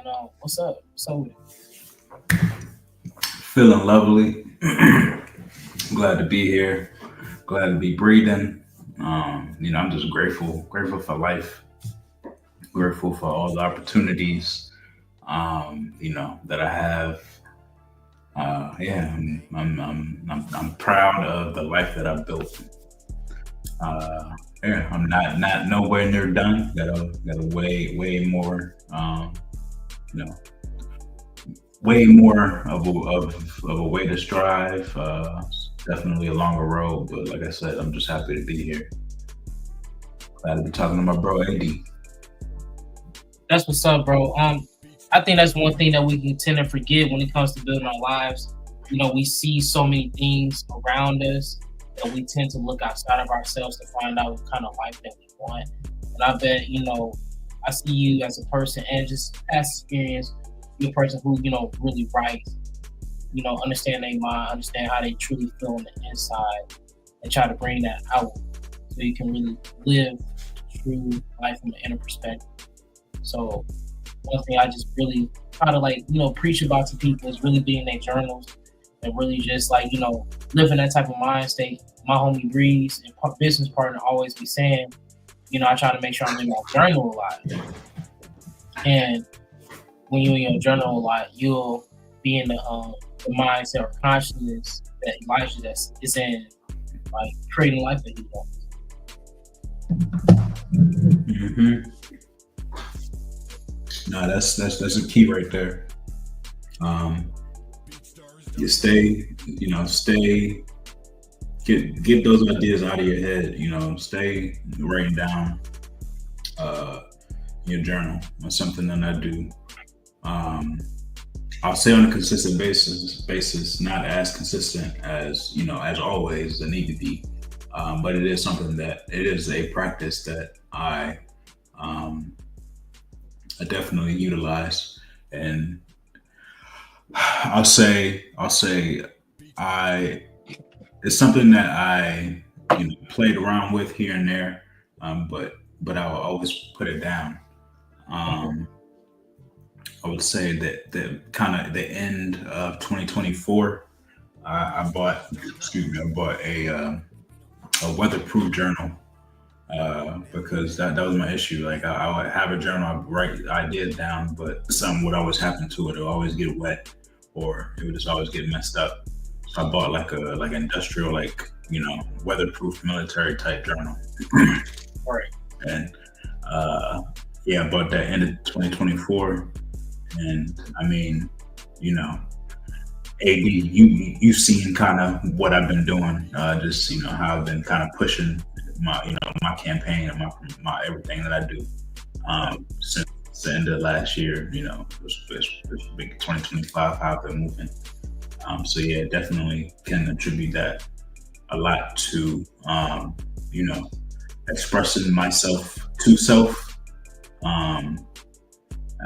And what's up? So Feeling lovely. Glad to be here. Glad to be breathing. I'm just grateful for life. Grateful for all the opportunities. That I have. Yeah, I'm proud of the life that I've built. Yeah, I'm not nowhere near done. Got a way more. You know, way more of a way to strive. Definitely a longer road, but like I said, I'm just happy to be here. Glad to be talking to my bro AD. that's what's up, bro. I think that's one thing that we can tend to forget when it comes to building our lives. We see so many things around us that we tend to look outside of ourselves to find out what kind of life that we want. And I bet, I see you as a person and just past experience, you're a person who, really writes, understand their mind, understand how they truly feel on the inside, and try to bring that out so you can really live true life from an inner perspective. So one thing I just really try to preach about to people is really being their journals and really just living that type of mind state. My homie Breeze and business partner always be saying, I try to make sure I'm in my journal a lot. And when you're in your journal a lot, you'll be in the mindset or consciousness that Elijah that's is in, like creating life that he wants. hmm No, that's a key right there. Um, you stay, get those ideas out of your head. Stay writing down uh, your journal. That's something that I do. Um, I'll say on a consistent basis, not as consistent as as always the need to be, but it is something that it is a practice that um, I definitely utilize, and I'll say I it's something that I played around with here and there, but I'll always put it down. Um, I would say that the kind of the end of 2024, I bought, excuse me, I bought a weatherproof journal because that was my issue. Like I would have a journal, I would write ideas down, but something would always happen to it. It would always get wet, or it would just always get messed up. So I bought like industrial, weatherproof military type journal, All right. and uh, yeah, I bought that end of 2024, and I mean, you know, AD, you've seen kind of what I've been doing, just how I've been kind of pushing my campaign and my everything that I do since the end of last year. It's big 2025 how I've been moving. So yeah, definitely can attribute that a lot to you know expressing myself to self, um,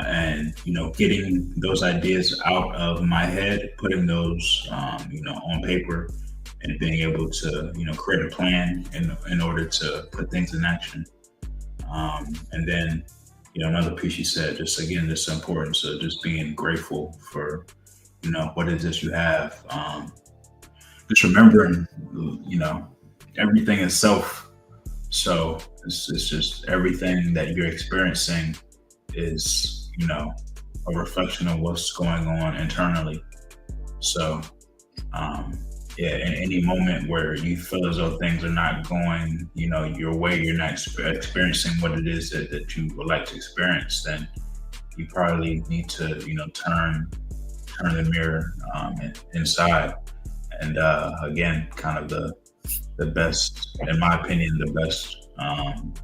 and getting those ideas out of my head, putting those on paper, and being able to create a plan in order to put things in action. And then another piece you said, just again, this importance of just being grateful for what it is that you have. Just remembering you know everything is self. So it's just everything that you're experiencing is a reflection of what's going on internally. So um, yeah, in any moment where you feel as though things are not going your way, you're not experiencing what it is that you would like to experience, then you probably need to turn the mirror inside. And again, kind of the best, in my opinion, the best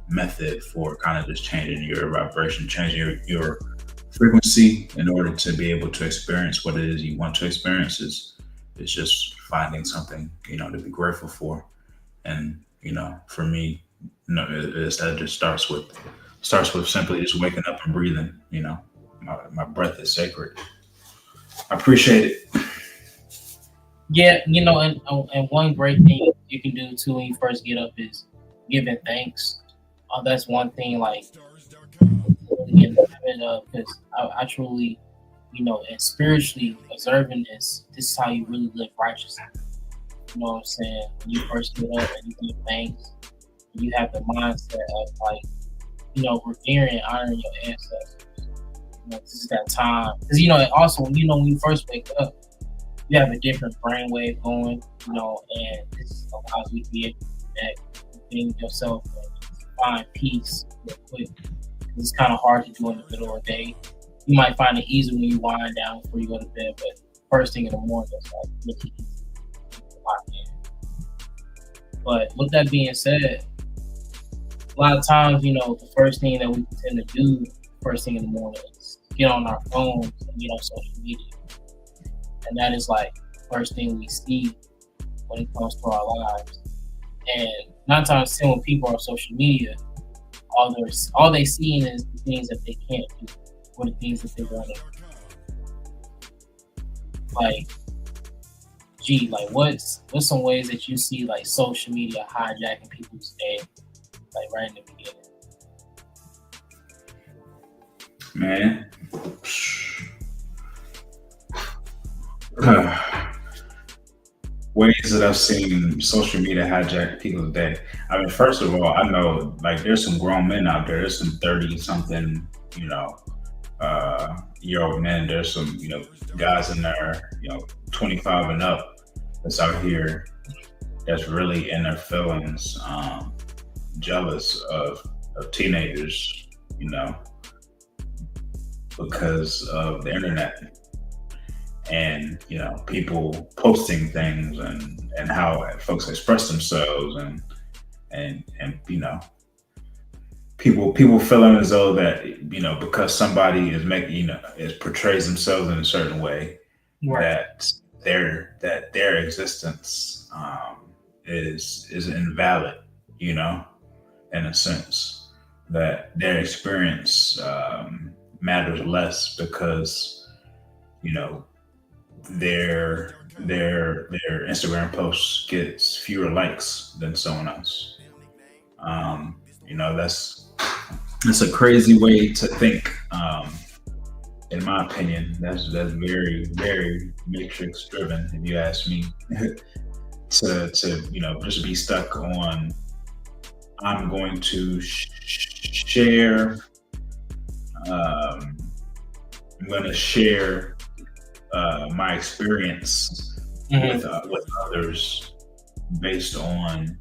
method for kind of just changing your vibration, changing your frequency in order to be able to experience what it is you want to experience is just finding something to be grateful for. And for me, that just starts with simply just waking up and breathing. My breath is sacred. I appreciate it. Yeah, and one great thing you can do too when you first get up is giving thanks. That's one thing. Like in the habit of, because I truly, and spiritually observing this is how you really live righteously. You know what I'm saying? When you first get up and you give thanks, you have the mindset of like, revering and honoring your ancestors. This is that time. Because, also, when you first wake up, you have a different brainwave going, and this allows you to be able to connect within yourself and find peace real quick. It's kind of hard to do in the middle of the day. You might find it easy when you wind down before you go to bed, but first thing in the morning, it's like really easy to lock in. But with that being said, a lot of times, the first thing that we tend to do first thing in the morning is get on our phones and get on social media. And that is like first thing we see when it comes to our lives. And 9 times 10 when people are on social media, all they see is the things that they can't do or the things that they want to do. Like, what's some ways that you see like social media hijacking people's day, like right in the beginning? Man. Ways that I've seen social media hijack people's day. I mean, first of all, I know like there's some grown men out there. There's some 30 something, year old men. There's some, guys in there, 25 and up that's out here that's really in their feelings, jealous of teenagers, because of the internet. And people posting things and how folks express themselves and people feeling as though that because somebody is making is portrays themselves in a certain way, right, that their existence is invalid, in a sense, that their experience matters less because their Instagram post gets fewer likes than someone else. That's a crazy way to think. In my opinion, that's very, very matrix driven, if you ask me. to just be stuck on, I'm going to share. I'm going to share my experience with others based on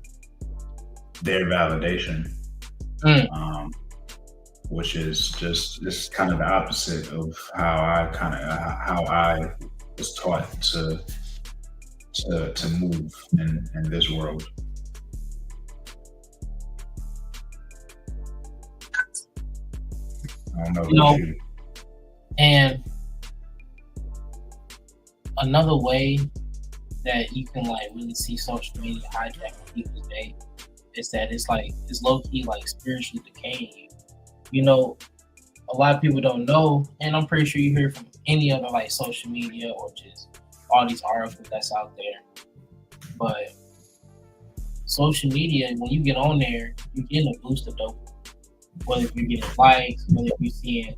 their validation, which is just kind of the opposite of how I was taught to move in this world. I don't know. And another way that you can like really see social media hijacking people's day is that it's low key like spiritually decaying you. A lot of people don't know, and I'm pretty sure you hear from any other like social media or just all these articles that's out there. But social media, when you get on there, you're getting a boost of dopamine. Whether you're getting likes, whether you're seeing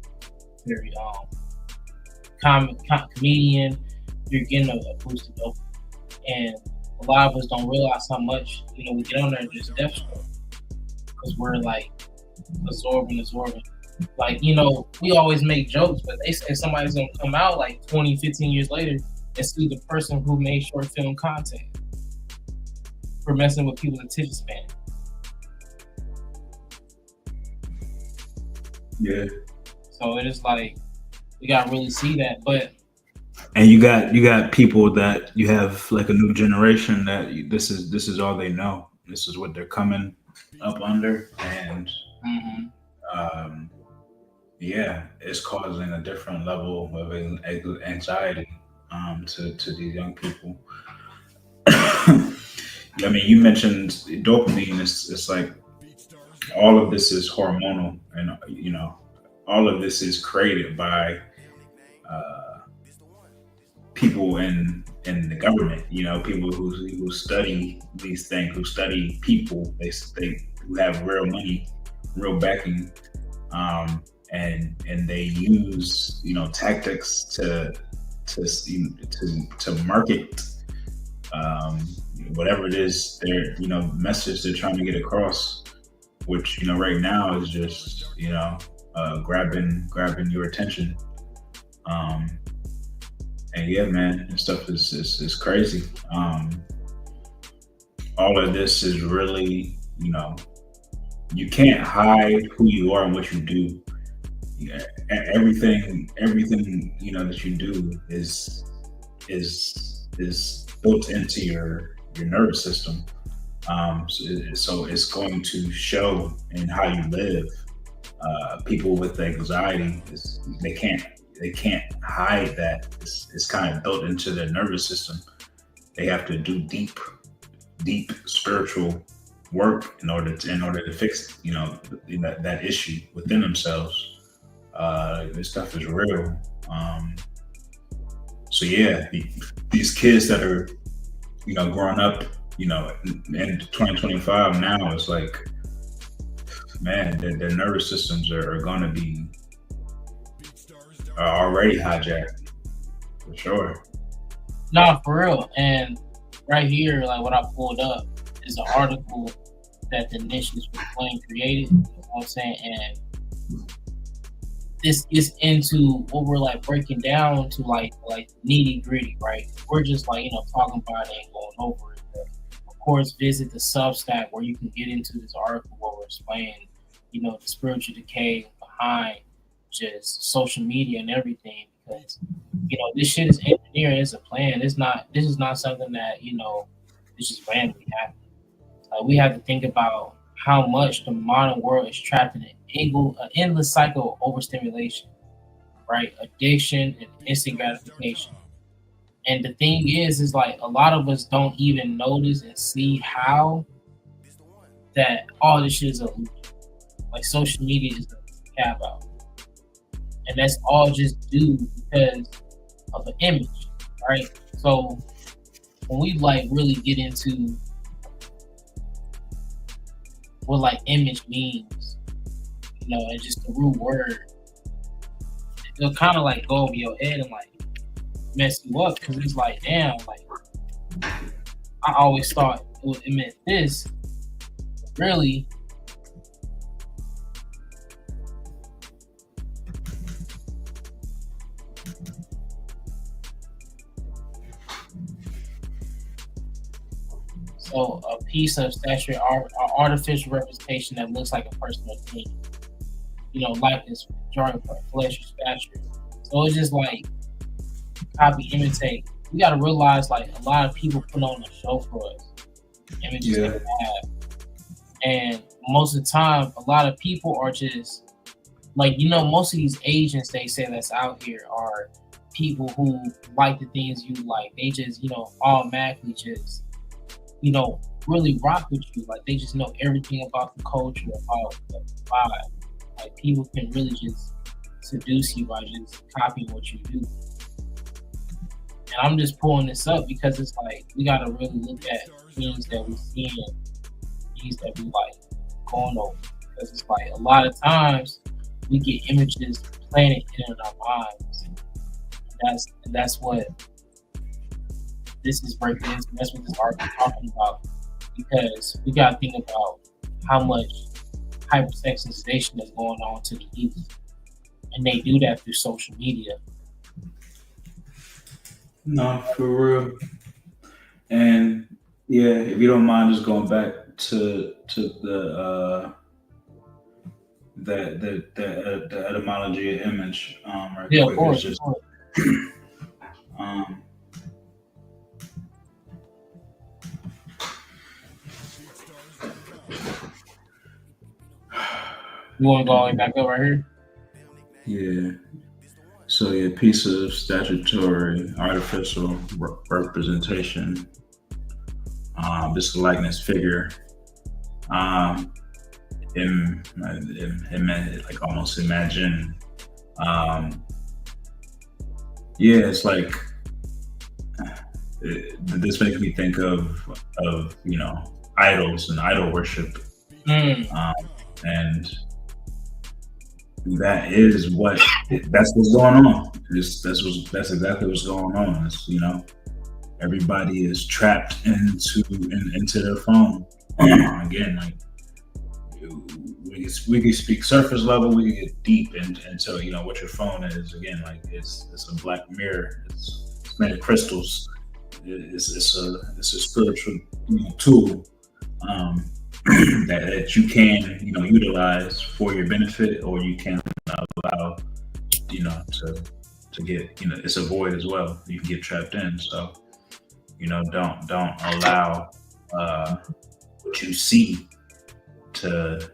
your comedian, you're getting a boost of dopamine. And a lot of us don't realize how much, we get on there and just death stroke. Because we're like absorbing. Like, we always make jokes, but they say somebody's gonna come out like 20, 15 years later and see the person who made short film content for messing with people's attention span. Yeah. So it is like we gotta really see that, and you got people that you have like a new generation that this is all they know. This is what they're coming up under, and it's causing a different level of anxiety to these young people. I mean, you mentioned dopamine. It's like all of this is hormonal, and all of this is created by people in the government. People who study these things, who study people. They who have real money, real backing, and they use tactics to market whatever it is their message they're trying to get across, which right now is just grabbing your attention. And yeah, man, and stuff is crazy. All of this is really, you can't hide who you are and what you do. Yeah, everything that you do is built into your nervous system. So it's going to show in how you live. People with anxiety, they can't hide that. It's kind of built into their nervous system. They have to do deep spiritual work in order to fix that issue within themselves. This stuff is real. So yeah, these kids that are growing up in 2025 now, it's like, man, their nervous systems are going to be already hijacked for sure. No, for real. And right here, like what I pulled up is an article that the Niches was playing created. You know what I'm saying? And this is into what we're like breaking down to like nitty gritty, right? We're just like talking about it and going over it. But of course, visit the Substack where you can get into this article where we're explaining, the spiritual decay behind just social media and everything. Because this shit is engineered as a plan. This is not something that it's just randomly happening. Like we have to think about how much the modern world is trapped in an endless cycle of overstimulation, right? Addiction and instant gratification. And the thing is like a lot of us don't even notice and see how that all this shit is a like social media is a cap out. And that's all just due because of an image, right? So when we like really get into what like image means, and just the root word, it'll kind of like go over your head and like mess you up because it's like, damn, like I always thought it meant this. Really, so a piece of statuary art, artificial representation that looks like a person or thing, likeness, drawing for flesh or stature. So it's just like copy, imitate. We got to realize like a lot of people put on a show for us, images that we have, and most of the time, a lot of people are just like most of these agents they say that's out here are people who like the things you like. They just automatically just really rock with you. Like they just know everything about the culture, about the vibe. Like people can really just seduce you by just copying what you do. And I'm just pulling this up because it's like we gotta really look at things that we see and things that we like going over. Because it's like a lot of times we get images planted in our minds. And that's what this is breaking into. That's what this article is talking about. Because we gotta think about how much hypersexualization is going on to the youth. And they do that through social media. No, for real. And yeah, if you don't mind just going back to the etymology of image, right Yeah, quick. of course. It's just You want to go all the way back up right here? yeah. So yeah, piece of statutory artificial representation. This likeness figure. Like almost imagine. Yeah, it's like this makes me think of idols and idol worship. And That's what's going on. That's exactly what's going on. It's, everybody is trapped into their phone. Again, like we can speak surface level, we can get deep into what your phone is. Again, like it's a black mirror. It's made of crystals. It's a spiritual tool, um, that you can utilize for your benefit, or you can allow to get it's a void as well. You can get trapped in. So don't allow what you see to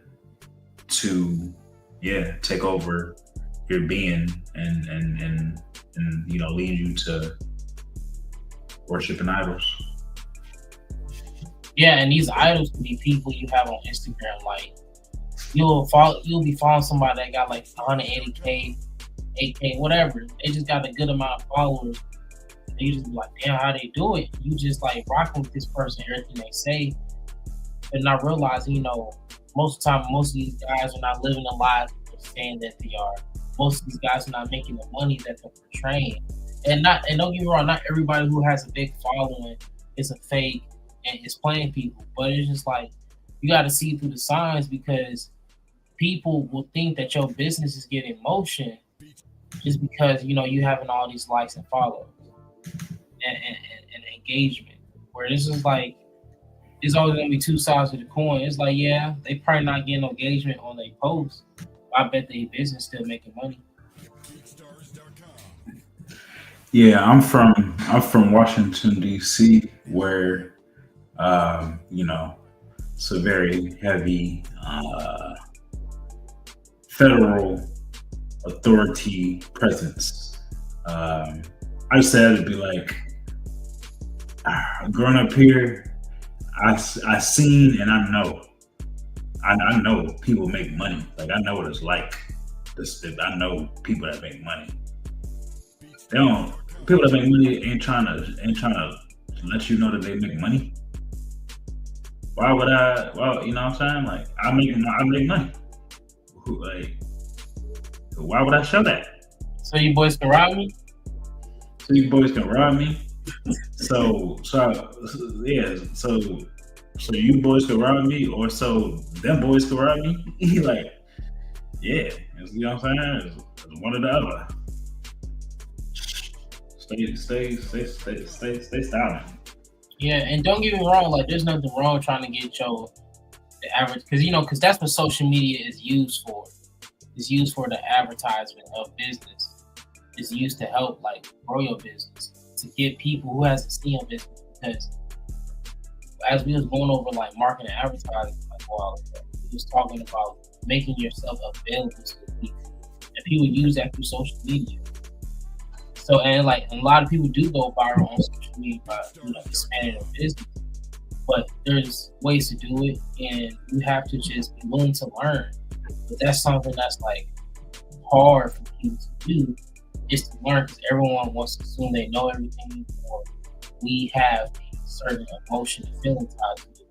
take over your being, and lead you to worshiping idols. Yeah, and these idols can be people you have on Instagram. Like you'll be following somebody that got like 180K, 8K, whatever. They just got a good amount of followers. And you just be like, damn, how they do it? You just like rocking with this person, everything they say, but not realizing, most of the time, most of these guys are not living the lives they're saying that they are. Most of these guys are not making the money that they're portraying. And don't get me wrong, not everybody who has a big following is a fake and is playing people. But it's just like you got to see through the signs, because people will think that your business is getting motion just because you having all these likes and follows and engagement. Where this is like it's always gonna be two sides of the coin. It's like, yeah, they probably not getting engagement on their posts. But I bet their business still making money. Yeah, I'm from Washington D.C., where it's a very heavy federal authority presence. I said it'd be like, growing up here, I seen and I know. I know people make money. Like, I know what it's like. I know people that make money. They don't. People that make money ain't trying to let you know that they make money. Why would I? Well, you know what I'm saying? Like, I make money. Like, why would I show that? So you boys can rob me? So you boys can rob me. So yeah. So you boys can rob me, or so them boys can rob me. Like, yeah, you know what I'm saying? It's one or the other. Stay styling. Yeah, and don't get me wrong, like there's nothing wrong trying to get the average, because that's what social media is used for. It's used for the advertisement of business. It's used to help like grow your business, to get people who hasn't seen your business. Because as we was going over like marketing and advertising like a while ago, we was talking about making yourself available to people, and people use that through social media. So, and like a lot of people do go viral on social media by expanding their business, but there's ways to do it, and you have to just be willing to learn. But that's something that's like hard for people to do, is to learn, because everyone wants to assume they know everything, or we have a certain emotion and feeling tied to it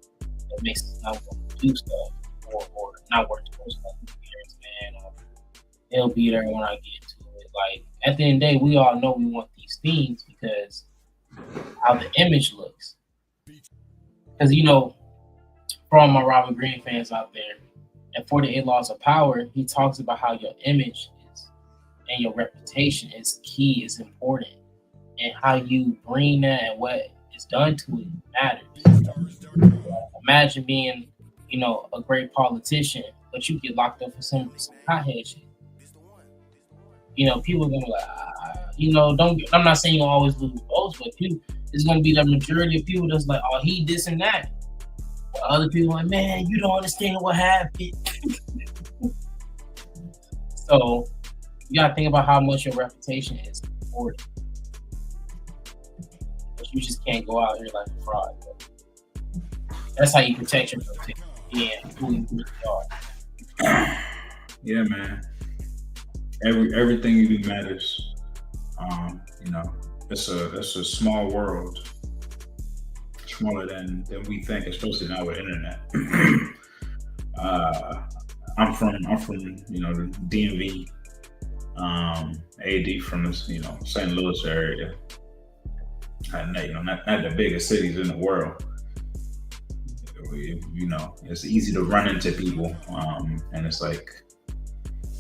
that makes us not want to do stuff, or not work towards something. Man, or they'll be there when I get to it. Like at the end of the day, we all know we want these things because how the image looks. Because for all my Robert Greene fans out there, at 48 Laws of Power, he talks about how your image is and your reputation is key, is important, and how you bring that and what is done to it matters. Imagine being, a great politician, but you get locked up for some hothead shit. People are gonna be like, don't. I'm not saying you'll always lose votes, but it's gonna be the majority of people that's like, oh, he this and that. But other people are like, man, you don't understand what happened. So you gotta think about how much your reputation is important. But you just can't go out here like a fraud. That's how you protect your reputation. Yeah, who you really are. Yeah, man. Everything you do matters. You know, it's a small world, smaller than we think, especially now with internet. I'm from the DMV, AD from this St. Louis area. Not the biggest cities in the world. It's easy to run into people, and it's like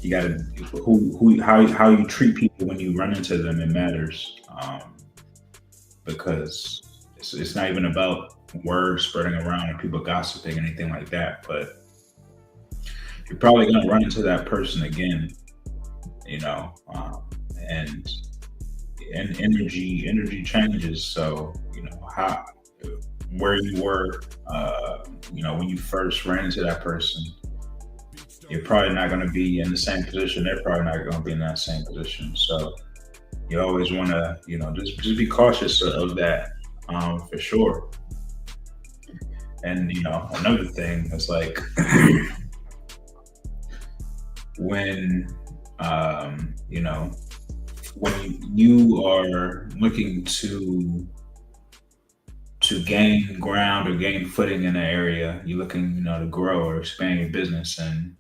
you gotta how you treat people when you run into them. It matters, because it's not even about words spreading around and people gossiping, anything like that. But you're probably gonna run into that person again, and energy changes. So how where you were, when you first ran into that person, you're probably not going to be in the same position. They're probably not going to be in that same position. So you always want to, just be cautious of that, for sure. And another thing is like when when you are looking to gain ground or gain footing in an area, you're looking, to grow or expand your business, and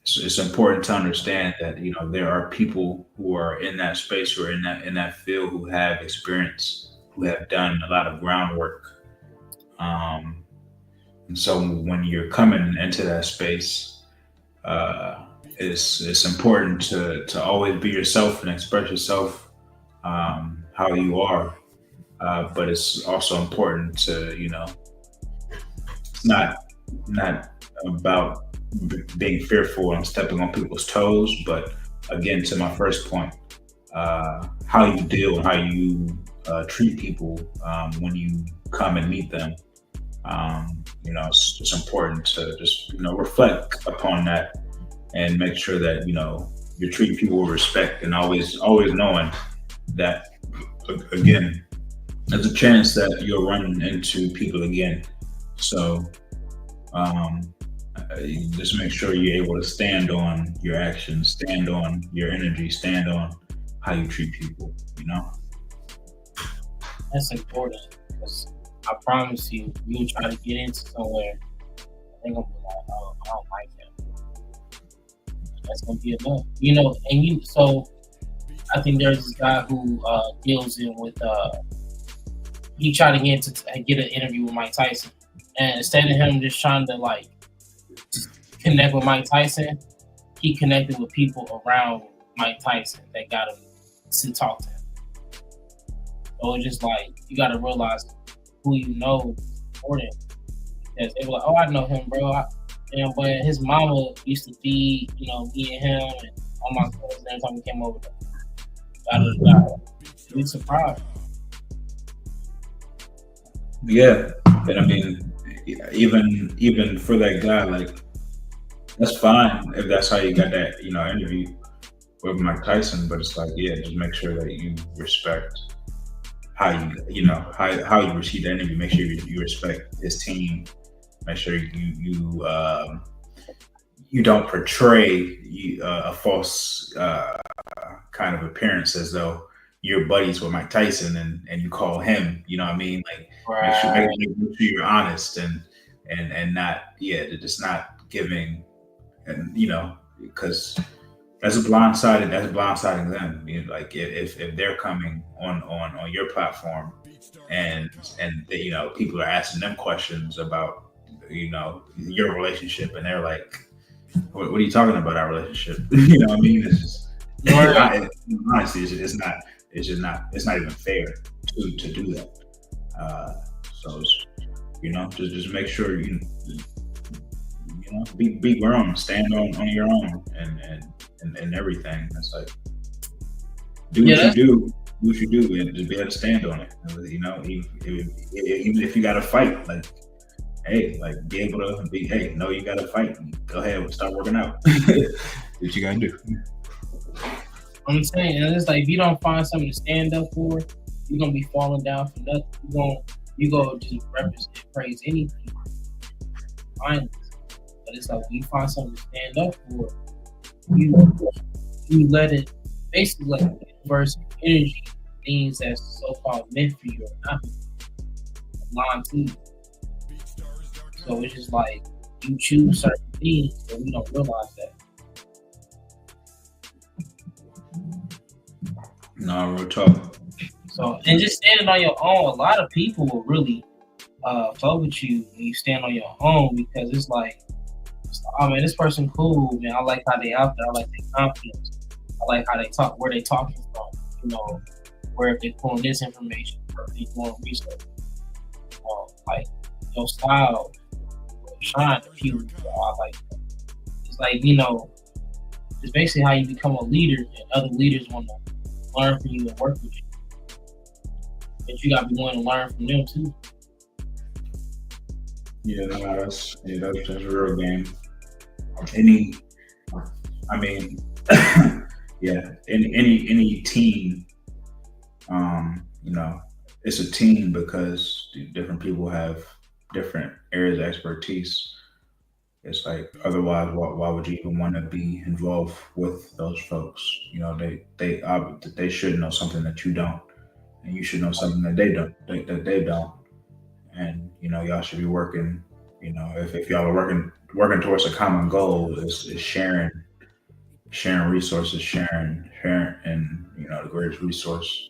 it's important to understand that there are people who are in that space, who are in that field, who have experience, who have done a lot of groundwork. And so when you're coming into that space, it's important to always be yourself and express yourself, how you are. But it's also important to, it's not about being fearful and stepping on people's toes. But again, to my first point, how you deal and how you treat people, when you come and meet them. It's important to just reflect upon that and make sure that you're treating people with respect, and always knowing that, again, there's a chance that you'll run into people again. So just make sure you're able to stand on your actions, stand on your energy, stand on how you treat people. That's important, because I promise you'll try to get into somewhere. I think I'm gonna be like, oh, I don't like him. That's gonna be enough, And so I think there's this guy who deals in with. He tried to get an interview with Mike Tyson, and instead of him just trying to connect with Mike Tyson, he connected with people around Mike Tyson that got him to talk to him. So it's just you got to realize who you know is important, because they were like, "Oh, I know him, bro." But his mama used to feed, me and him and all my cousins every time he came over there. Be surprised. Yeah, and I mean, even for that guy, that's fine if that's how you got that, interview with Mike Tyson. But it's just make sure that you respect how how you receive the interview. Make sure you respect his team. Make sure you don't portray a false kind of appearance, as though you're buddies with Mike Tyson and you call him, you know what I mean? Right. Make sure you're honest and not, just not giving, and because that's blindsiding them. If they're coming on your platform and they, people are asking them questions about your relationship, and they're like, what are you talking about, our relationship? You know what I mean? It's just, honestly, it's not even fair to do that. So just make sure be grown, stand on your own, and everything. It's do what you do, and just be able to stand on it. Even if you got to fight, hey, be able to be, hey, no, you got to fight. Go ahead and start working out. What you gotta do. I'm saying, and it's if you don't find something to stand up for, you're gonna be falling down for nothing. You go just represent, praise anything, mindless. But it's when you find something to stand up for, you let it basically let the universe energy, things that's so called meant for you or not line to you. So it's just you choose certain things, but we don't realize that. No, real talk. So, and just standing on your own, a lot of people will really fuck with you when you stand on your own because oh man, this person cool, man. I like how they out there. I like their confidence. I like how they talk, where they talking from. You know, where if they pulling this information, or if they doing research. Like your style will shine to people. So I like that. It's like it's basically how you become a leader, and other leaders want to learn from you and work with you. But you gotta be willing to learn from them too. Yeah, no, that's real game. Any, I mean, yeah, any team, it's a team because different people have different areas of expertise. It's like otherwise, why would you even want to be involved with those folks? They should know something that you don't, and you should know something that they don't, and y'all should be working. If y'all are working towards a common goal, is sharing resources, sharing, and the greatest resource.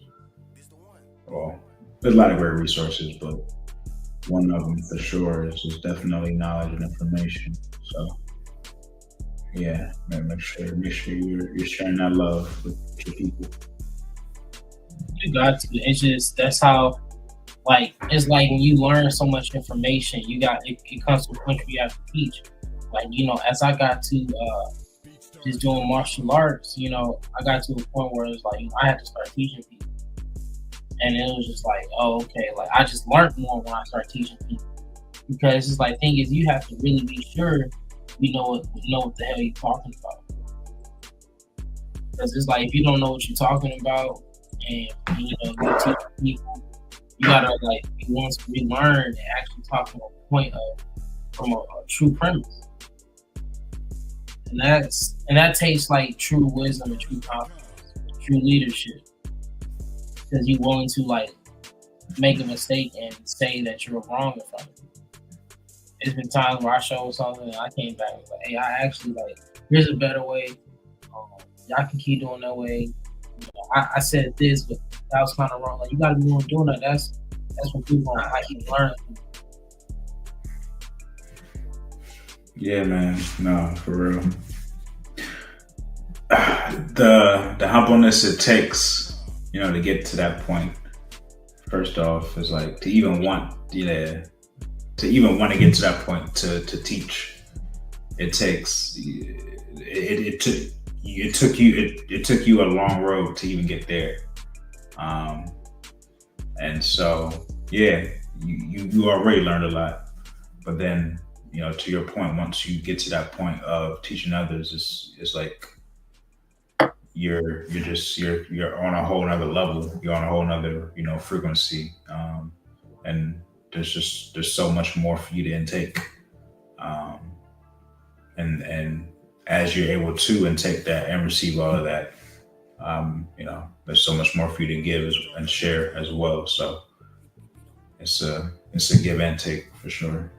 Well, there's a lot of great resources, but one of them for sure is definitely knowledge and information. So yeah, man, make sure you're sharing that love with your people. You got to. It's just that's how. Like it's like when you learn so much information, it comes to a point where you have to teach. Like as I got to just doing martial arts, I got to a point where it's like I had to start teaching people, and it was just like, oh, okay, like I just learned more when I started teaching people because it's like thing is you have to really be sure you know what the hell you're talking about because it's like if you don't know what you're talking about and you teach people, you gotta like be willing to relearn and actually talk from a point of from a true premise. And that takes like true wisdom and true confidence, true leadership. Because you're willing to like make a mistake and say that you're wrong in front of you. It's been times where I showed something and I came back and was like, hey, I actually like here's a better way. Y'all can keep doing that way. I said this, but that was kind of wrong. Like you gotta be willing to doing that. That's what people want. I keep learning. Yeah, man. No, for real. The humbleness it takes, to get to that point. First off, is like to even want, to even want to get to that point to teach. It takes it took you a long road to even get there. And so yeah, you already learned a lot, but then to your point, once you get to that point of teaching others, it's like you're on a whole nother level. You're on a whole nother frequency, and there's so much more for you to intake, um, and as you're able to intake that and receive all of that, there's so much more for you to give and share as well. So it's a give and take for sure.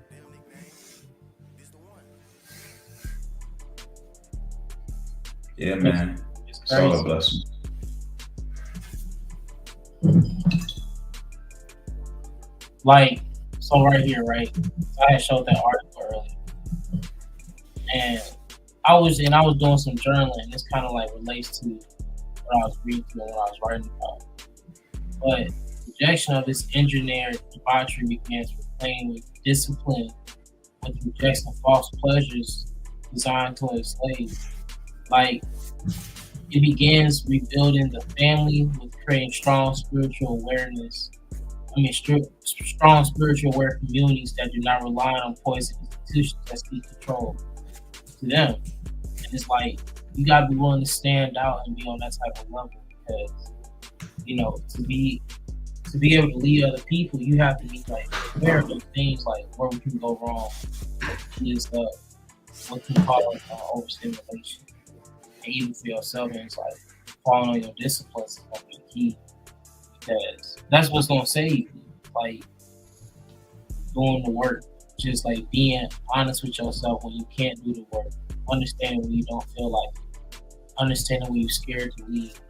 Yeah, man. It's It's all a crazy. blessing. Like so right here, right? So I had showed that article earlier, and I was doing some journaling. This kind of like relates to what I was reading and what I was writing about. But rejection of this engineered debauchery begins with playing with discipline, with rejecting false pleasures designed to enslave. Like it begins rebuilding the family with creating strong spiritual awareness. Strong spiritual aware communities that do not rely on poison institutions that seek control to them. And it's like you gotta be willing to stand out and be on that type of level because to be able to lead other people, you have to be like aware of those things like where we can go wrong. Is what can cause overstimulation, and even for yourself, and it's like falling on your disciplines is gonna be key because that's what's gonna save you. Like doing the work. just like being honest with yourself when you can't do the work, understanding when you don't feel like it, understanding when you're scared to leave,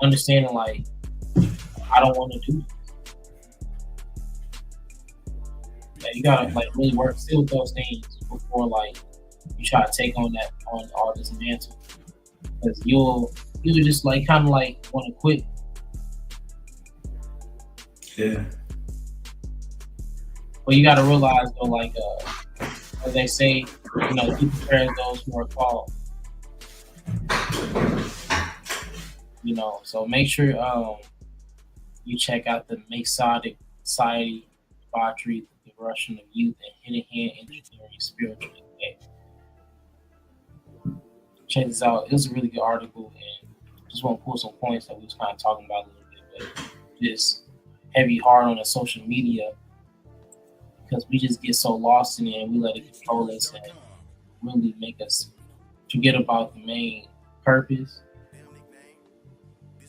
understanding like I don't want to do this. Yeah, you gotta Yeah. like really work still with those things before like you try to take on all this mantle because you'll just like kind of like want to quit. Yeah. But you gotta realize though, like as they say, he prepares those who are called. So make sure you check out the Masonic Society, Debauchery, the Russian of Youth, and Hidden Hand Engineering Spiritual Decay. Check this out. It was a really good article, and just want to pull some points that we was kind of talking about a little bit, but just heavy hard on the social media because we just get so lost in it and we let it control us and really make us forget about the main purpose.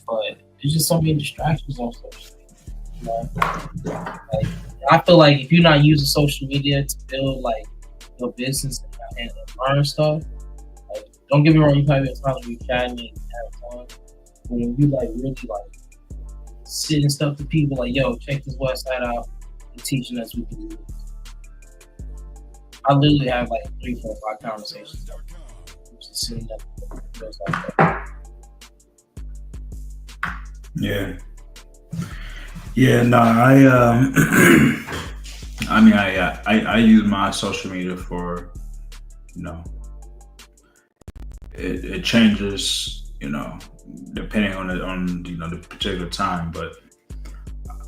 But there's just so many distractions on social media. Like, I feel like if you're not using social media to build like your business and learn stuff, like don't get me wrong, you probably have time to be chatting and have fun. But when you like really like sitting stuff to people like, yo, check this website out and teaching us we can do this. I literally have like 3, 4, 5 conversations. Just sitting up. Yeah. Yeah, no, I mean, I use my social media for, it changes, depending on the particular time, but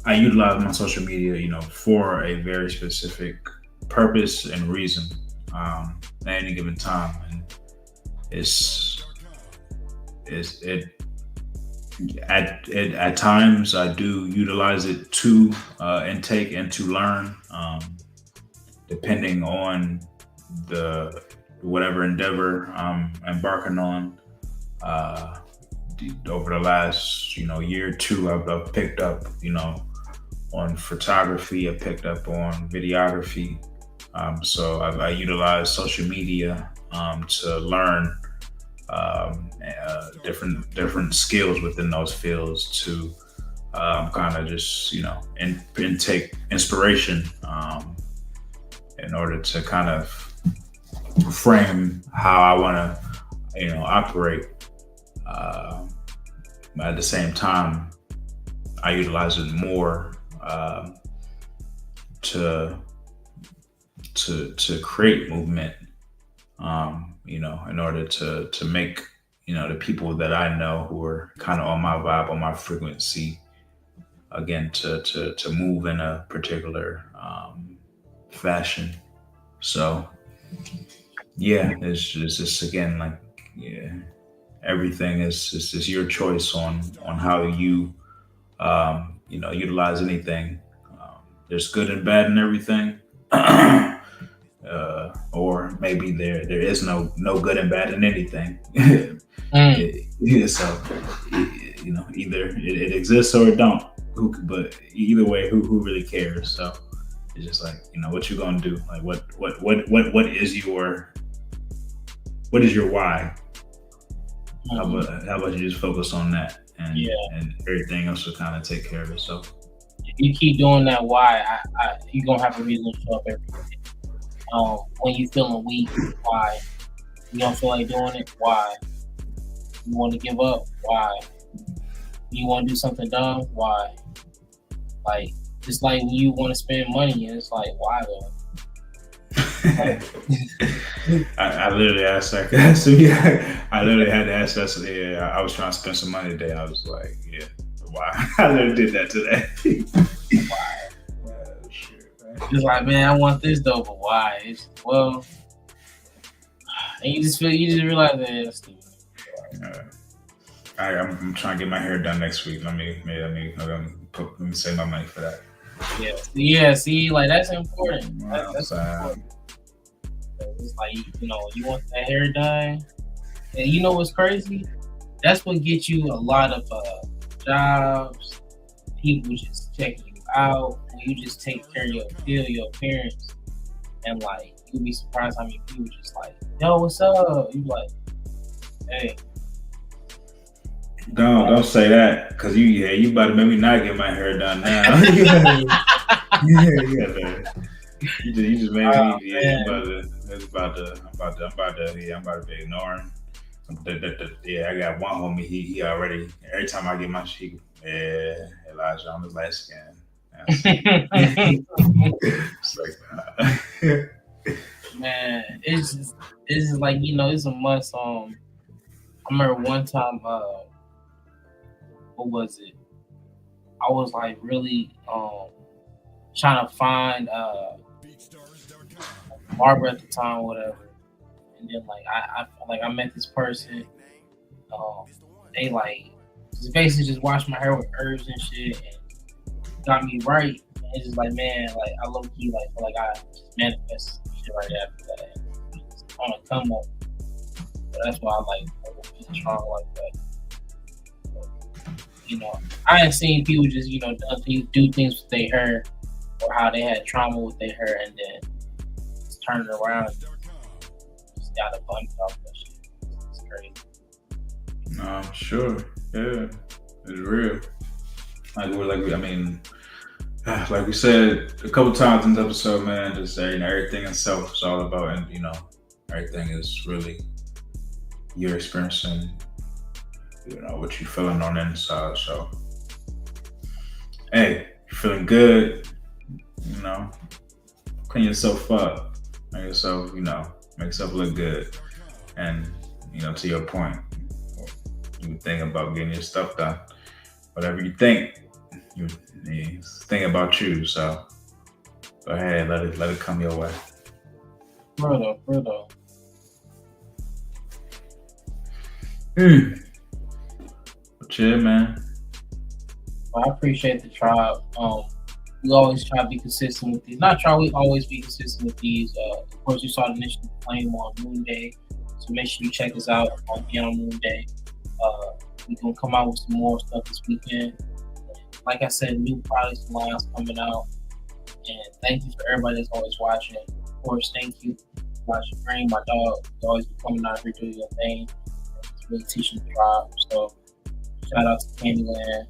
I utilize my social media, for a very specific purpose and reason, at any given time, and at times I do utilize it to intake and to learn, depending on the whatever endeavor I'm embarking on. Over the last year or two, I've picked up on photography. I picked up on videography. So I utilize social media to learn different skills within those fields to kind of just intake inspiration in order to kind of frame how I want to operate. At the same time, I utilize it more to create movement. In order to make the people that I know who are kind of on my vibe, on my frequency, again to move in a particular fashion. So yeah, it's just again like everything is just your choice on how you utilize anything. There's good and bad in everything. Or maybe there is no good and bad in anything. So either it exists or it don't. But either way, who really cares? So it's just like what you gonna do? Like what is your why? How about you just focus on that, and everything else will kind of take care of itself. If you keep doing that, why you gonna have a reason to show up every day. When you feeling weak, why? You don't feel like doing it, why? You want to give up, why? You want to do something dumb, why? Like it's like when you want to spend money, and it's like why though? I literally asked that question. I literally had to ask that. So, I was trying to spend some money today. I was like, why? I literally did that today. Why? It's like, man, I want this though, but why? And you just realize that it's stupid. I'm trying to get my hair done next week. Let me save my money for that. Yeah. See, like that's important. That's important. It's like you want that hair done, and you know what's crazy? That's what gets you a lot of jobs. People just checking you out. When you just take care of your appearance, and like you'd be surprised how many people just like, yo, what's up? You like, hey. Don't say that, because you about to make me not get my hair done now. yeah, man. You just made me. I'm about to be ignoring. Yeah, I got one homie. He already. Every time I get my shit, Elijah on the light skin. It's like, man, it's just like, you know, it's a must. I remember one time, what was it? I was like really trying to find barber at the time, whatever. And then like I met this person. They like just basically just washed my hair with herbs and shit and got me right. And it's just like, man, like I low key like feel like I just manifested some shit right after that. It's on a come up. So that's why I like strong like that. But, you know, I ain't seen people just, you know, do things with their hair or how they had trauma with their hair and then just turn it around and just got a bunch off that shit. It's crazy. No, I'm sure. Yeah, it's real. Like we said a couple times in the episode, man, just saying everything itself is all about, and you know, everything is really you're experiencing, you know, what you're feeling on the inside. So, hey, you're feeling good, you know, clean yourself up, make yourself, you know, make yourself look good. And, you know, to your point, you think about getting your stuff done. Whatever you think, you think about you. So go ahead, let it come your way. Brutal. But yeah, man. Well, I appreciate the tribe. We always try to be consistent with these. We always be consistent with these. Of course, you saw the initial flame on Moon Day, so make sure you check us out on Moon Day. We're gonna come out with some more stuff this weekend. Like I said, new products and lines coming out. And thank you for everybody that's always watching. Of course, thank you, Elijah Green, my dog. You always be coming out here doing your thing. It's really teaching the tribe. So shout out to Candyland. And,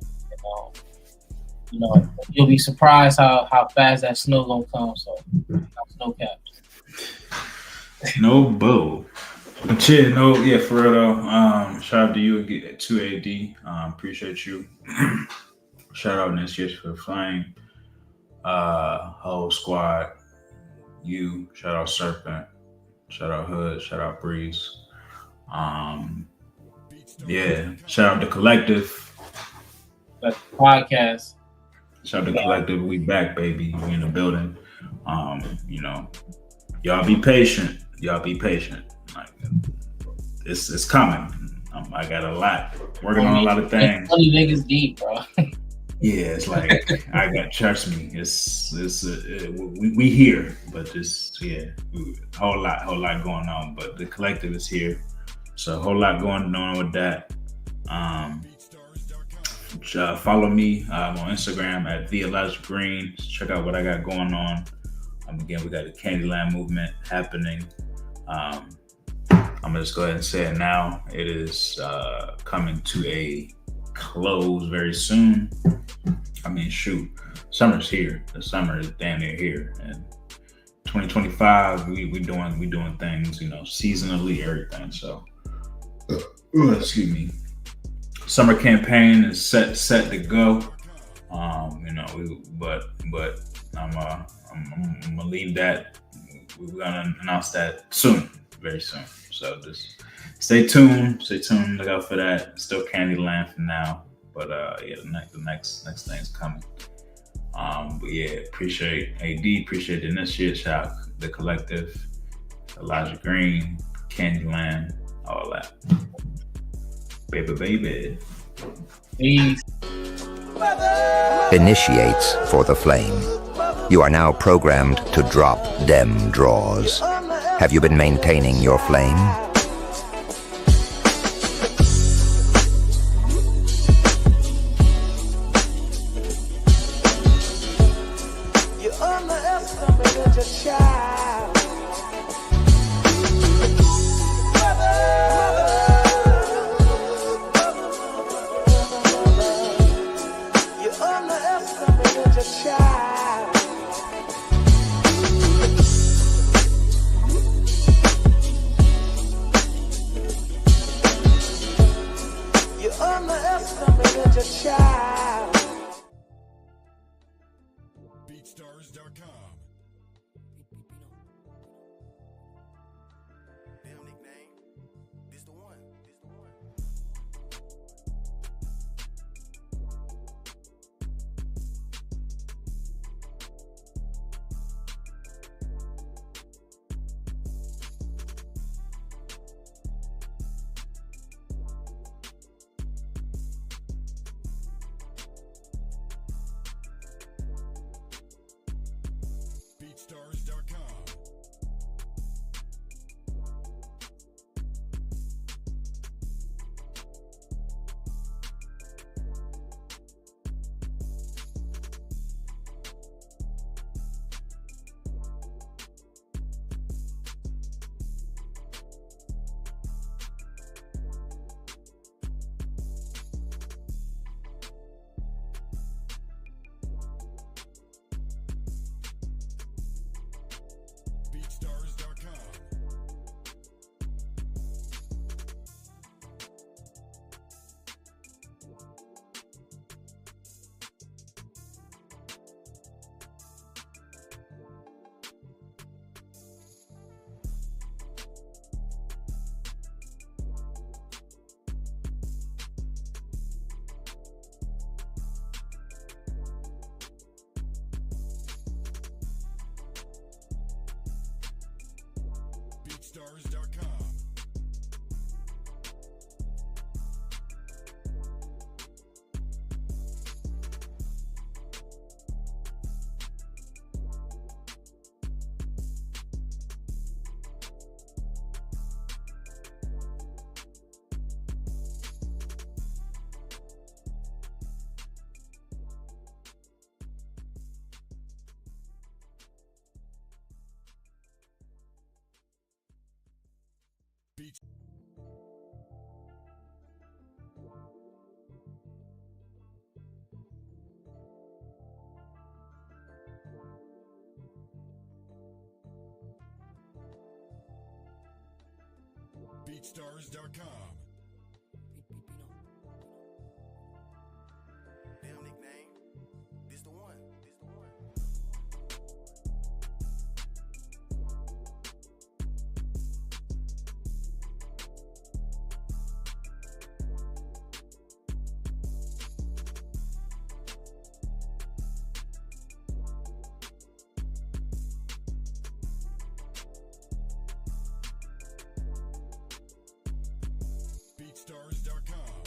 you know, you'll be surprised how fast that snow gonna come. So snow caps. No bow. But yeah, for real though. Shout out to you again, to AD. Appreciate you. Shout out Ness for the Flame. Whole squad. You. Shout out Serpent. Shout out Hood. Shout out Breeze. Yeah. Shout out the Collective. That's the podcast. Shout out the Collective. We back, baby. We in the building. You know, y'all be patient. Like, it's coming. I got a lot. Working on a lot of things. 20 niggas deep, bro. Yeah, it's like trust me. We here, but just whole lot going on. But the Collective is here, so a whole lot going on with that. Follow me on Instagram at Elijah Green. Check out what I got going on. Again, we got the Candyland movement happening. I'm gonna just go ahead and say it now. It is coming to a close very soon. I mean, shoot, summer's here. The summer is damn near here, and 2025 we doing things, you know, seasonally, everything. So, excuse me. Summer campaign is set to go. You know, but I'm gonna leave that. We're gonna announce that soon, very soon. So just stay tuned. Look out for that. Still Candyland for now, but the next thing's coming. But yeah, appreciate AD, appreciate the initiate. Shout out the Collective, Elijah Green, Candyland, all that. Baby. Peace. Initiates for the flame. You are now programmed to drop dem draws. Have you been maintaining your flame? You underestimated your child. a child. You underestimated your child. BeatStars.com. Damn nickname. This the one. This the one. BeatStars.com. BeatStars.com. BeatStars.com. Beats. BeatStars.com. Damn nickname. This the one. This the one. BeatStars.com.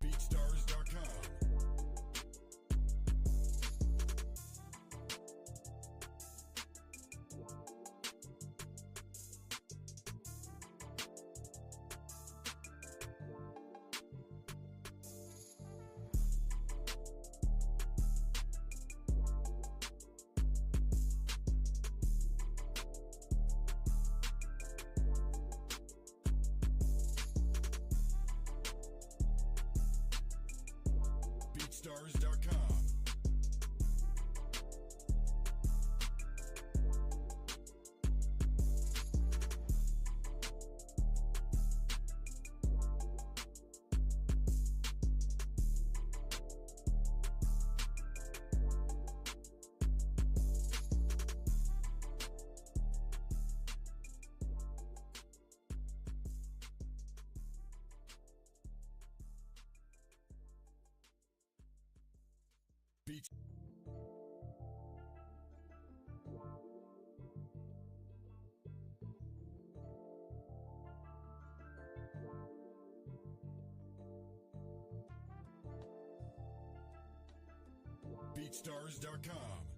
BeatStars.com. BeatStars.com. Beats. BeatStars.com.